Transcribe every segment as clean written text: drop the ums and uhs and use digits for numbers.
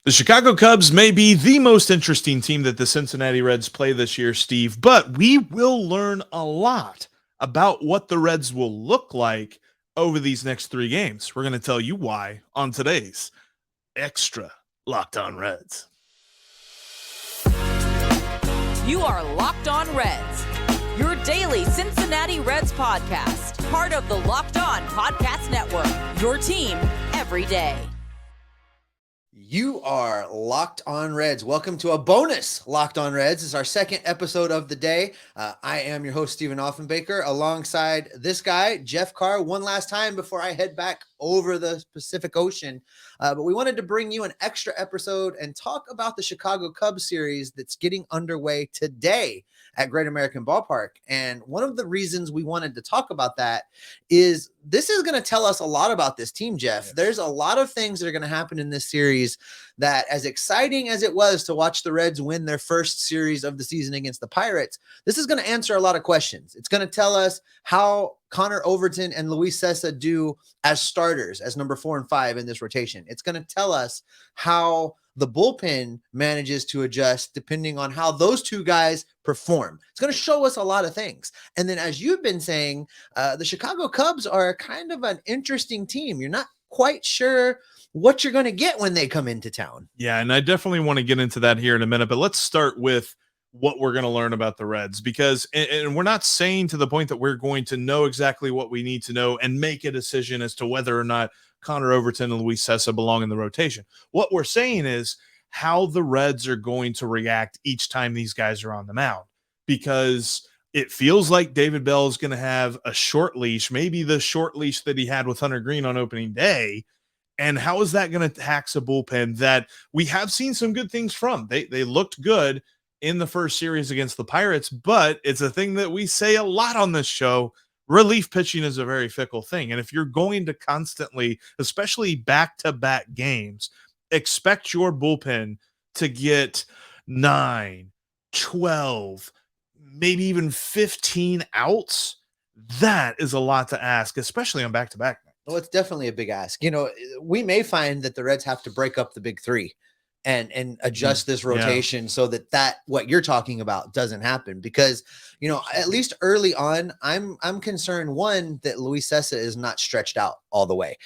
The Chicago Cubs may be the most interesting team that the Cincinnati Reds play this year, Steve, but we will learn a lot about what the Reds will look like over these next 3 games. We're going to tell you why on today's Extra Locked On Reds. You are Locked On Reds, your daily Cincinnati Reds podcast, part of the Locked On Podcast Network, your team every day. You are Locked On Reds. Welcome to a bonus Locked On Reds. This is our second episode of the day. I am your host, Stephen Offenbaker, alongside this guy, Jeff Carr, one last time before I head back over the Pacific Ocean. But we wanted to bring you an extra episode and talk about the Chicago Cubs series that's getting underway today at Great American Ballpark. And one of the reasons we wanted to talk about that is this is going to tell us a lot about this team, Jeff. Yes. There's a lot of things that are going to happen in this series that, as exciting as it was to watch the Reds win their first series of the season against the Pirates, this is going to answer a lot of questions. It's going to tell us how Connor Overton and Luis Cessa do as starters, as number 4 and 5 in this rotation. It's going to tell us how the bullpen manages to adjust depending on how those two guys perform. It's going to show us a lot of things. And then, as you've been saying, the Chicago Cubs are kind of an interesting team. You're not quite sure what you're going to get when they come into town. Yeah, and I definitely want to get into that here in a minute, but let's start with what we're going to learn about the Reds, because and we're not saying to the point that we're going to know exactly what we need to know and make a decision as to whether or not Connor Overton and Luis Cessa belong in the rotation. What we're saying is how the Reds are going to react each time these guys are on the mound, because it feels like David Bell is going to have a short leash, maybe the short leash that he had with Hunter Green on opening day. And how is that going to tax a bullpen that we have seen some good things from? They looked good in the first series against the Pirates, but it's a thing that we say a lot on this show. Relief pitching is a very fickle thing. And if you're going to constantly, especially back-to-back games, expect your bullpen to get 9, 12, maybe even 15 outs, that is a lot to ask, especially on back-to-back. Well, it's definitely a big ask. You know, we may find that the Reds have to break up the big three and adjust this rotation so that what you're talking about doesn't happen, because, you know, at least early on, I'm concerned, one, that Luis Cessa is not stretched out all the way.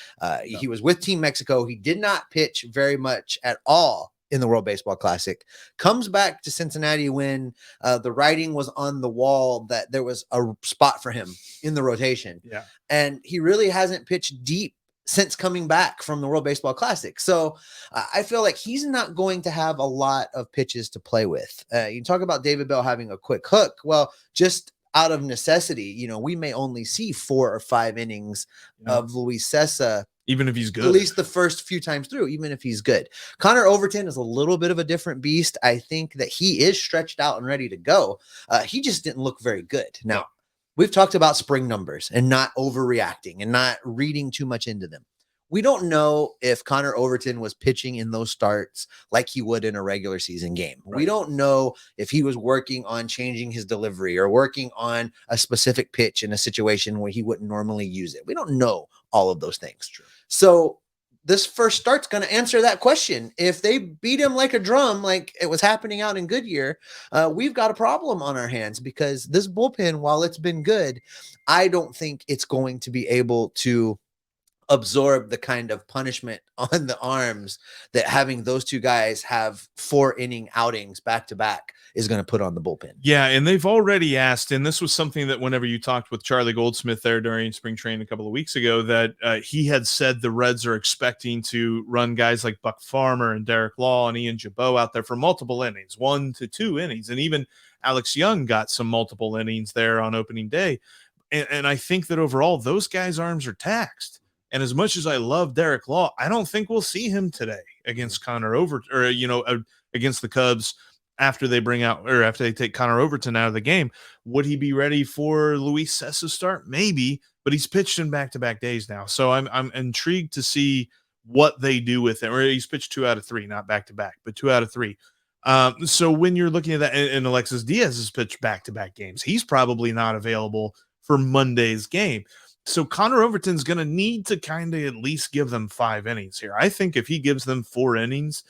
He was with Team Mexico. He did not pitch very much at all in the World Baseball Classic, comes back to Cincinnati when the writing was on the wall that there was a spot for him in the rotation. Yeah. And he really hasn't pitched deep since coming back from the World Baseball Classic. So I feel like he's not going to have a lot of pitches to play with. You talk about David Bell having a quick hook. Well, just out of necessity, you know, we may only see 4 or 5 innings of Luis Cessa, even if he's good, at least the first few times through, even if he's good. Connor Overton is a little bit of a different beast. I think that he is stretched out and ready to go. He just didn't look very good. Now, we've talked about spring numbers and not overreacting and not reading too much into them. We don't know if Connor Overton was pitching in those starts like he would in a regular season game. Right. We don't know if he was working on changing his delivery or working on a specific pitch in a situation where he wouldn't normally use it. We don't know all of those things. True. So this first start's going to answer that question. If they beat him like a drum, like it was happening out in Goodyear, we've got a problem on our hands, because this bullpen, while it's been good, I don't think it's going to be able to absorb the kind of punishment on the arms that having those two guys have 4 inning outings back to back is going to put on the bullpen. Yeah, and they've already asked, and this was something that whenever you talked with Charlie Goldsmith there during spring training a couple of weeks ago, that he had said the Reds are expecting to run guys like Buck Farmer and Derek Law and Ian Jabot out there for multiple innings, 1 to 2 innings, and even Alex Young got some multiple innings there on opening day. And I think that overall those guys' arms are taxed. And as much as I love Derek Law, I don't think we'll see him today against Connor Overton, or, you know, against the Cubs after they after they take Connor Overton out of the game. Would he be ready for Luis Cessa's start? Maybe, but he's pitched in back-to-back days now. So I'm intrigued to see what they do with him. Or he's pitched 2 out of 3, not back-to-back, but 2 out of 3. So when you're looking at that, and Alexis Diaz has pitched back-to-back games, he's probably not available for Monday's game. So Connor Overton's going to need to kind of at least give them 5 innings here. I think if he gives them 4 innings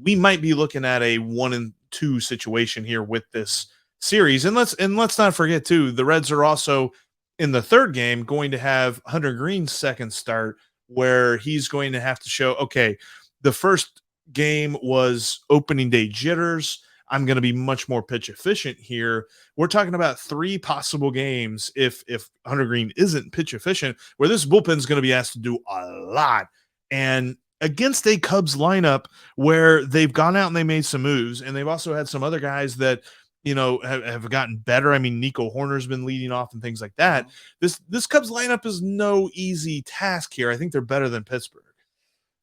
we might be looking at a 1-2 situation here with this series. And let's not forget too, the Reds are also in the third game going to have Hunter Green's second start, where he's going to have to show, okay, the first game was opening day jitters. I'm going to be much more pitch efficient here. We're talking about 3 possible games if Hunter Green isn't pitch efficient, where this bullpen is going to be asked to do a lot. And against a Cubs lineup where they've gone out and they made some moves, and they've also had some other guys that, you know, have gotten better. I mean, Nico Horner's been leading off and things like that. This Cubs lineup is no easy task here. I think they're better than Pittsburgh.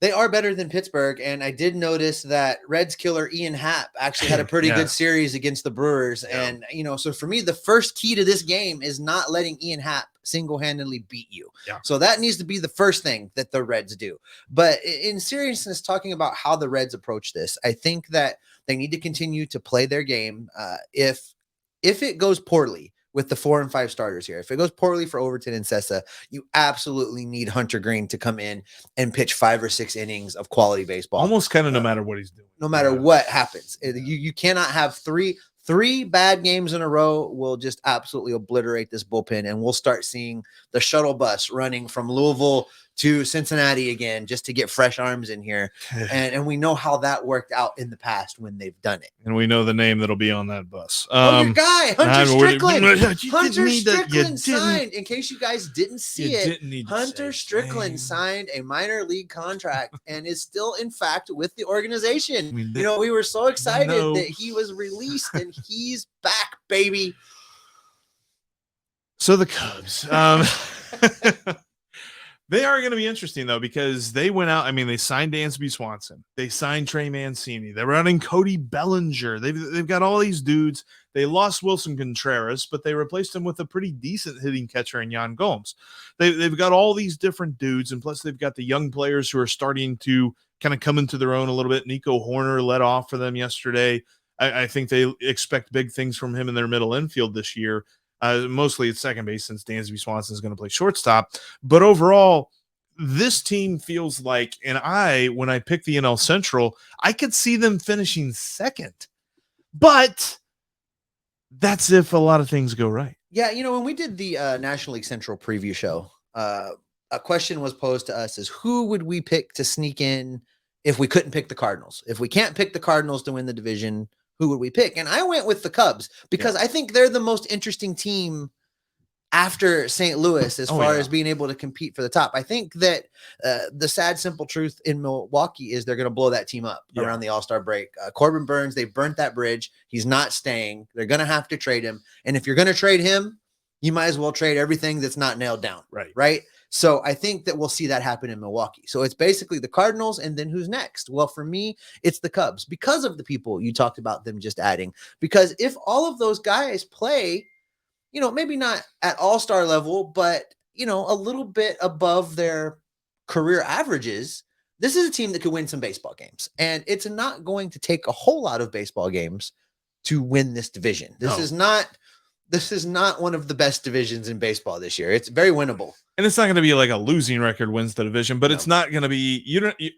They are better than Pittsburgh, and I did notice that Reds killer Ian Happ actually had a pretty good series against the Brewers. Yeah. And, you know, so for me, the first key to this game is not letting Ian Happ single-handedly beat you. Yeah. So that needs to be the first thing that the Reds do. But in seriousness, talking about how the Reds approach this, I think that they need to continue to play their game. If it goes poorly with the 4 and 5 starters here, if it goes poorly for Overton and Sessa, you absolutely need Hunter Green to come in and pitch 5 or 6 innings of quality baseball. Almost kind of no matter what he's doing. No matter what happens. You cannot have three bad games in a row. Will just absolutely obliterate this bullpen, and we'll start seeing the shuttle bus running from Louisville to Cincinnati again, just to get fresh arms in here. And we know how that worked out in the past when they've done it. And we know the name that'll be on that bus. Your guy, Hunter Strickland. Hunter Strickland signed, in case you guys didn't see it, Hunter Strickland signed a minor league contract and is still, in fact, with the organization. You know, we were so excited that he was released, and he's back, baby. So the Cubs. They are going to be interesting, though, because they went out. I mean, they signed Dansby Swanson. They signed Trey Mancini. They're running Cody Bellinger. They've got all these dudes. They lost Wilson Contreras, but they replaced him with a pretty decent hitting catcher in Yan Gomes. They've got all these different dudes, and plus they've got the young players who are starting to kind of come into their own a little bit. Nico Horner led off for them yesterday. I think they expect big things from him in their middle infield this year. Mostly at second base, since Dansby Swanson is going to play shortstop. But overall, this team feels like, and when I picked the NL Central, I could see them finishing second. But that's if a lot of things go right. Yeah, you know, when we did the National League Central preview show, a question was posed to us: is who would we pick to sneak in if we couldn't pick the Cardinals? If we can't pick the Cardinals to win the division, who would we pick? And I went with the Cubs because I think they're the most interesting team after St. Louis as far as being able to compete for the top. I think that the sad, simple truth in Milwaukee is they're going to blow that team up around the All-Star break. Corbin Burns, they burnt that bridge. He's not staying. They're going to have to trade him. And if you're going to trade him, you might as well trade everything that's not nailed down. Right. So I think that we'll see that happen in Milwaukee. So it's basically the Cardinals, and then who's next? Well, for me, it's the Cubs because of the people you talked about them just adding. Because if all of those guys play, you know, maybe not at all-star level, but, you know, a little bit above their career averages, this is a team that could win some baseball games. And it's not going to take a whole lot of baseball games to win this division. This is not one of the best divisions in baseball this year. It's very winnable. And it's not going to be like a losing record wins the division, but it's not going to be,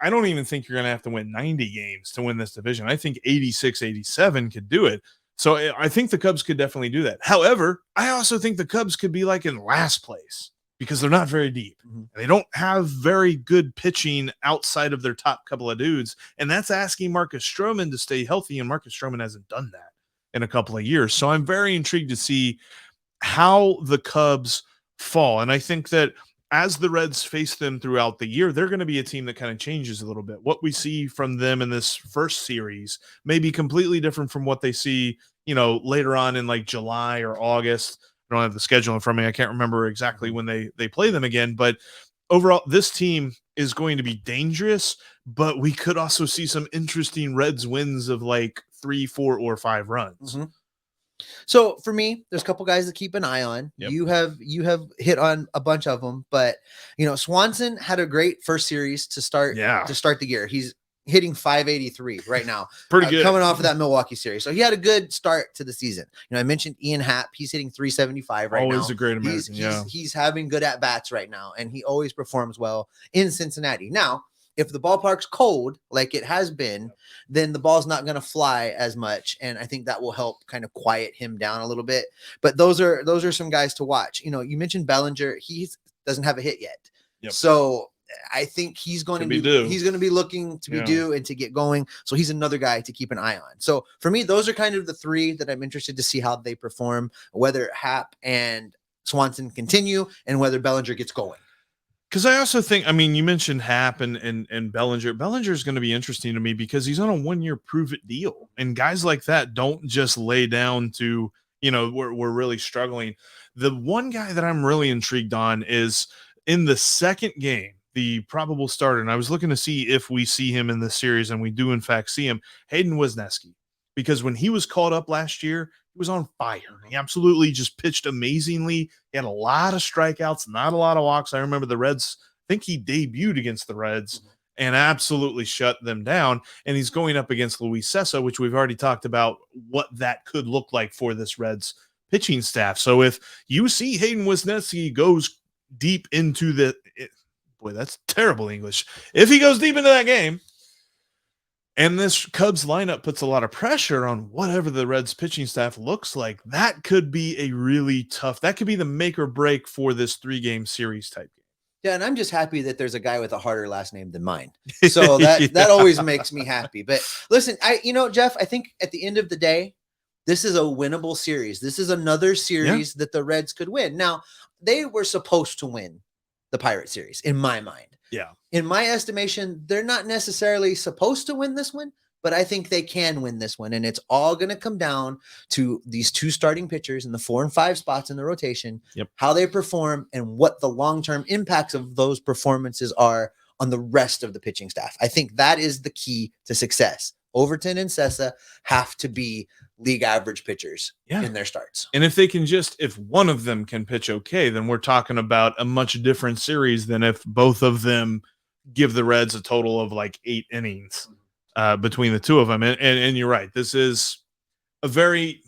I don't even think you're going to have to win 90 games to win this division. I think 86, 87 could do it. So I think the Cubs could definitely do that. However, I also think the Cubs could be like in last place because they're not very deep. Mm-hmm. They don't have very good pitching outside of their top couple of dudes. And that's asking Marcus Stroman to stay healthy. And Marcus Stroman hasn't done that in a couple of years. So I'm very intrigued to see how the Cubs fall. And I think that as the Reds face them throughout the year, they're going to be a team that kind of changes a little bit. What we see from them in this first series may be completely different from what they see, you know, later on in like July or August. I don't have the schedule in front of me. I can't remember exactly when they play them again, but overall, this team is going to be dangerous, but we could also see some interesting Reds wins of like 3, 4, or 5 runs. Mm-hmm. So for me, there's a couple guys to keep an eye on. Yep. You have hit on a bunch of them, but you know, Swanson had a great first series to start the year. He's hitting 583 right now. Pretty good. Coming off of that Milwaukee series. So he had a good start to the season. You know, I mentioned Ian Happ. He's hitting 375 right now. Always a great American. He's having good at-bats right now, and he always performs well in Cincinnati. Now, If the ballpark's cold, like it has been, then the ball's not going to fly as much. And I think that will help kind of quiet him down a little bit. But those are some guys to watch. You know, you mentioned Bellinger. He doesn't have a hit yet. Yep. So I think he's going to be looking to be due and to get going. So he's another guy to keep an eye on. So for me, those are kind of the three that I'm interested to see how they perform, whether Happ and Swanson continue and whether Bellinger gets going. Because I also think, I mean, you mentioned Happ and Bellinger. Bellinger is going to be interesting to me because he's on a 1-year prove-it deal. And guys like that don't just lay down to, you know, we're really struggling. The one guy that I'm really intrigued on is in the second game, the probable starter. And I was looking to see if we see him in this series, and we do, in fact, see him, Hayden Wesneski. Because when he was called up last year, he was on fire. He absolutely just pitched amazingly. He had a lot of strikeouts, not a lot of walks. I remember the Reds, I think he debuted against the Reds and absolutely shut them down. And he's going up against Luis Cessa, which we've already talked about what that could look like for this Reds pitching staff. So if you see Hayden Wesneski goes deep into boy, that's terrible English. If he goes deep into that game, and this Cubs lineup puts a lot of pressure on whatever the Reds pitching staff looks like, that could be a really tough, that could be the make or break for this 3-game series type game. Yeah, and I'm just happy that there's a guy with a harder last name than mine. So that always makes me happy. But listen, Jeff, I think at the end of the day, this is a winnable series. This is another series that the Reds could win. Now, they were supposed to win the Pirate series, in my mind. Yeah. In my estimation, they're not necessarily supposed to win this one, but I think they can win this one. And it's all going to come down to these two starting pitchers in the 4 and 5 spots in the rotation, how they perform and what the long-term impacts of those performances are on the rest of the pitching staff. I think that is the key to success. Overton and Cessa have to be league average pitchers in their starts. And if they can if one of them can pitch okay, then we're talking about a much different series than if both of them give the Reds a total of like 8 innings between the two of them. And you're right. This is a definitely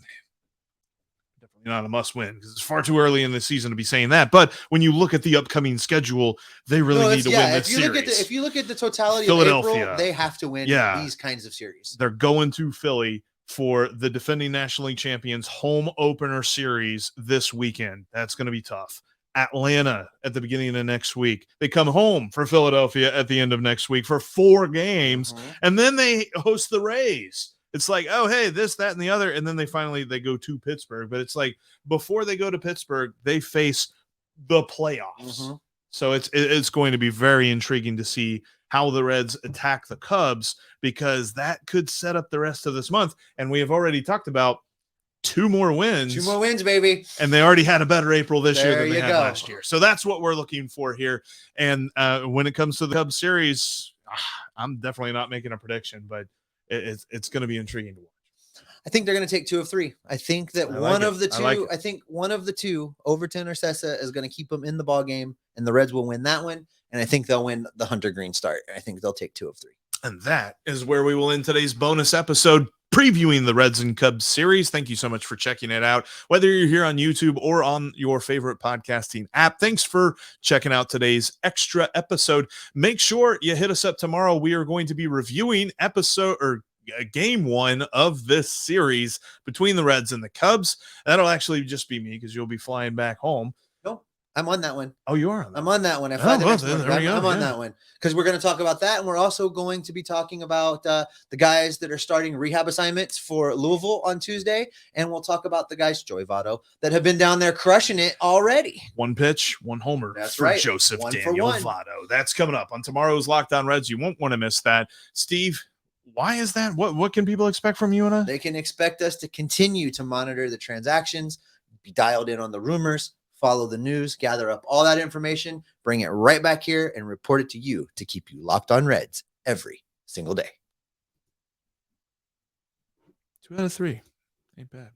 not a must win because it's far too early in the season to be saying that. But when you look at the upcoming schedule, they really need to win this series. If you look at the totality of April, they have to win these kinds of series. They're going to Philly for the defending National League champions home opener series this weekend. That's going to be tough. Atlanta at the beginning of next week. They come home for Philadelphia at the end of next week for 4 games, and then they host the Rays. It's like, oh, hey, this, that, and the other, and then they go to Pittsburgh. But it's like before they go to Pittsburgh, they face the playoffs. So it's going to be very intriguing to see how the Reds attack the Cubs, because that could set up the rest of this month. And we have already talked about 2 more wins. 2 more wins, baby. And they already had a better April this year than they had last year. So that's what we're looking for here. And when it comes to the Cubs series, I'm definitely not making a prediction, but it's going to be intriguing to watch. I think they're going to take 2 of 3. I think that one of the two, Overton or Cessa, is going to keep them in the ball game, and the Reds will win that one. And I think they'll win the Hunter Green start. I think they'll take 2 of 3. And that is where we will end today's bonus episode previewing the Reds and Cubs series. Thank you so much for checking it out. Whether you're here on YouTube or on your favorite podcasting app, thanks for checking out today's extra episode. Make sure you hit us up tomorrow. We are going to be reviewing game 1 of this series between the Reds and the Cubs. That'll actually just be me because you'll be flying back home. No, I'm on that one. Oh, you are on that. I'm on that one. I'm on that one because we're going to talk about that. And we're also going to be talking about the guys that are starting rehab assignments for Louisville on Tuesday. And we'll talk about the guys, Joey Votto, that have been down there crushing it already. 1 pitch, 1 homer. That's for right. Joseph 1 Daniel for 1. Votto. That's coming up on tomorrow's Locked On Reds. You won't want to miss that. Steve, why is that? What can people expect from you and I? They can expect us to continue to monitor the transactions, be dialed in on the rumors, follow the news, gather up all that information, bring it right back here, and report it to you to keep you locked on Reds every single day. 2 out of 3. Ain't bad.